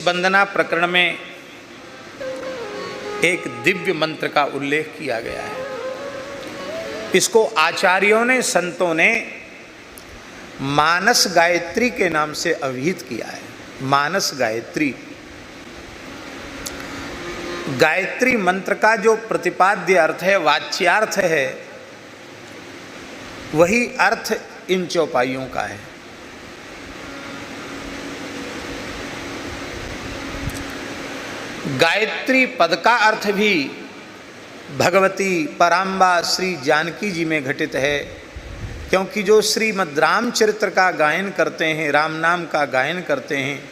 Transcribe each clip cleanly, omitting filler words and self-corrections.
वंदना प्रकरण में एक दिव्य मंत्र का उल्लेख किया गया है। इसको आचार्यों ने, संतों ने मानस गायत्री के नाम से अभिहित किया है। मानस गायत्री, गायत्री मंत्र का जो प्रतिपाद्य अर्थ है, वाच्यार्थ है, वही अर्थ इन चौपाइयों का है। गायत्री पद का अर्थ भी भगवती पराम्बा श्री जानकी जी में घटित है, क्योंकि जो श्रीमद् रामचरित्र का गायन करते हैं, राम नाम का गायन करते हैं,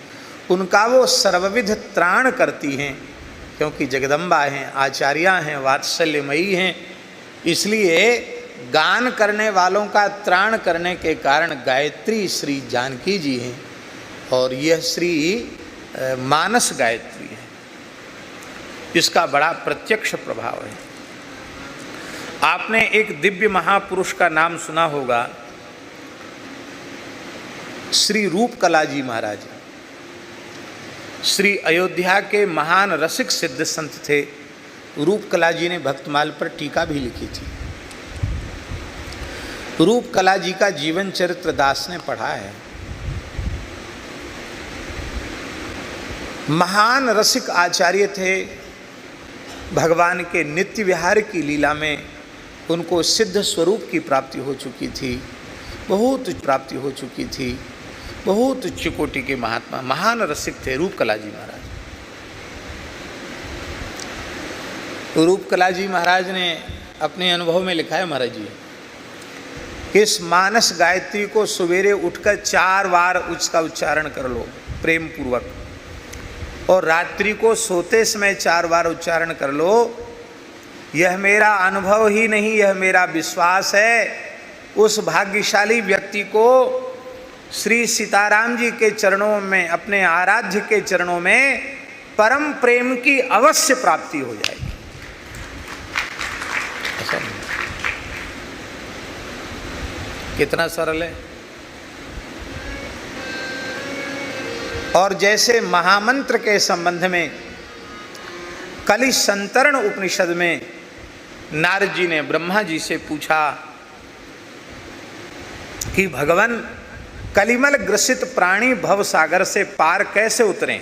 उनका वो सर्वविध त्राण करती हैं, क्योंकि जगदम्बा हैं, आचार्या हैं, वात्सल्यमयी हैं। इसलिए गान करने वालों का त्राण करने के कारण गायत्री श्री जानकी जी हैं, और यह श्री मानस गायत्री है। इसका बड़ा प्रत्यक्ष प्रभाव है। आपने एक दिव्य महापुरुष का नाम सुना होगा, श्री रूपकला जी महाराज। श्री अयोध्या के महान रसिक सिद्ध संत थे। रूपकला जी ने भक्तमाल पर टीका भी लिखी थी। रूपकला जी का जीवन चरित्र दास ने पढ़ा है। महान रसिक आचार्य थे। भगवान के नित्य विहार की लीला में उनको सिद्ध स्वरूप की प्राप्ति हो चुकी थी, बहुत प्राप्ति हो चुकी थी, बहुत उच्च कोटि के महात्मा, महान रसिक थे रूपकला जी महाराज। रूपकला जी महाराज ने अपने अनुभव में लिखा है महाराज जी, इस मानस गायत्री को सवेरे उठकर 4 बार उसका उच्चारण कर लो प्रेम पूर्वक, और रात्रि को सोते समय 4 बार उच्चारण कर लो। यह मेरा अनुभव ही नहीं, यह मेरा विश्वास है। उस भाग्यशाली व्यक्ति को श्री सीताराम जी के चरणों में, अपने आराध्य के चरणों में परम प्रेम की अवश्य प्राप्ति हो जाएगी। ऐसा नहीं, कितना सरल है। और जैसे महामंत्र के संबंध में कलि संतरण उपनिषद में नारद जी ने ब्रह्मा जी से पूछा कि भगवान, कलिमल ग्रसित प्राणी भव सागर से पार कैसे उतरें?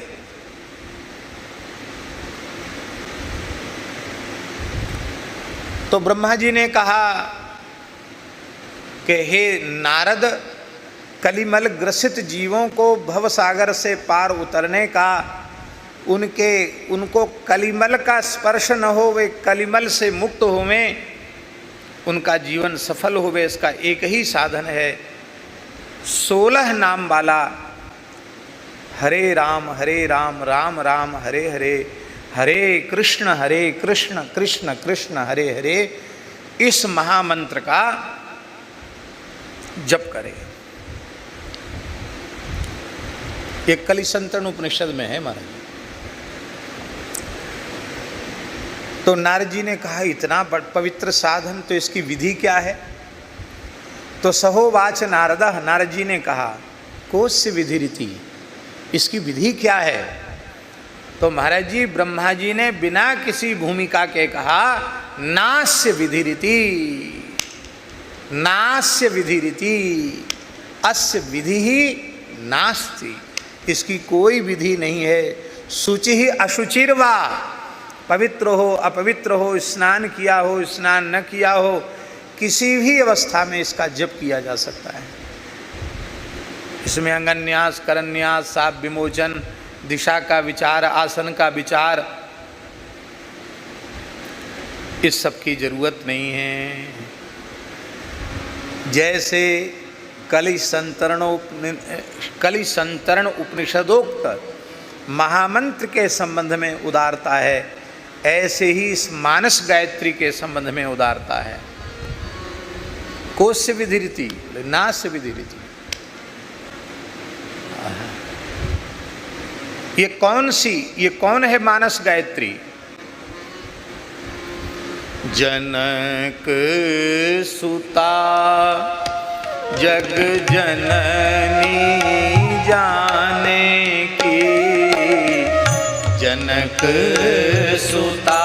तो ब्रह्मा जी ने कहा कि हे नारद, कलिमल ग्रसित जीवों को भव सागर से पार उतरने का, उनको कलिमल का स्पर्श न हो, वे कलिमल से मुक्त होवें, उनका जीवन सफल होवे, इसका एक ही साधन है 16 नाम वाला हरे राम राम राम हरे हरे, हरे कृष्ण कृष्ण कृष्ण हरे हरे, इस महामंत्र का जप करें। ये कलि संतरण उपनिषद में है महाराज। तो नारद जी ने कहा, इतना पवित्र साधन, तो इसकी विधि क्या है? तो सहोवाच नारद, नारद जी ने कहा, कोस्य विधि रीति, इसकी विधि क्या है? तो महाराज जी, ब्रह्मा जी ने बिना किसी भूमिका के कहा, नास्य विधि रीति, नास्य विधि रीति, अस्य विधि ही नास्ति, इसकी कोई विधि नहीं है। शुचि ही अशुचिर्वा, पवित्र हो अपवित्र हो, स्नान किया हो स्नान न किया हो, किसी भी अवस्था में इसका जप किया जा सकता है। इसमें अंगन्यास, करन्यास, साप विमोचन, दिशा का विचार, आसन का विचार, इस सब की जरूरत नहीं है। जैसे कलि संतरण उपनिषदोक्त महामंत्र के संबंध में उदारता है, ऐसे ही इस मानस गायत्री के संबंध में उदारता है। कोस्य विधि रीति, नास्य विधि रीति। ये कौन है मानस गायत्री? जनक सुता जग जननी जाने की जनक सुता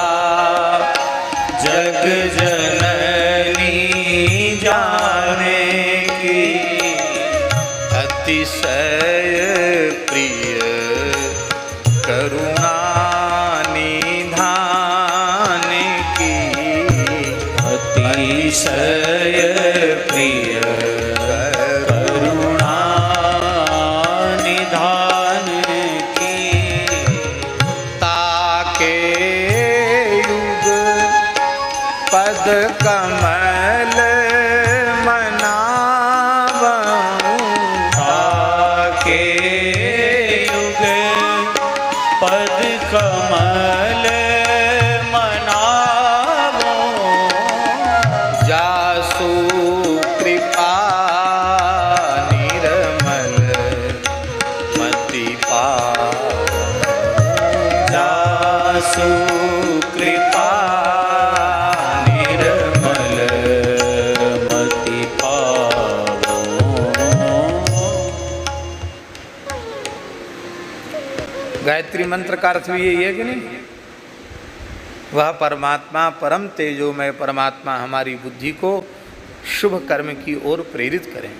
जग जननी जाने की अतिशय प्रिय करुणा निधान की अतिशय प्रिय करुणा निधान की ताके युग पद कमल मनावऊं ताके युग पद कमल मनावऊं जासु कृपा निर्मल मति पावऊं जासु कृपा निर्मल मति पावऊं। गायत्री मंत्र का अर्थ भी यही है कि नहीं? वह परमात्मा परम तेजोमय परमात्मा हमारी बुद्धि को शुभ कर्म की ओर प्रेरित करें।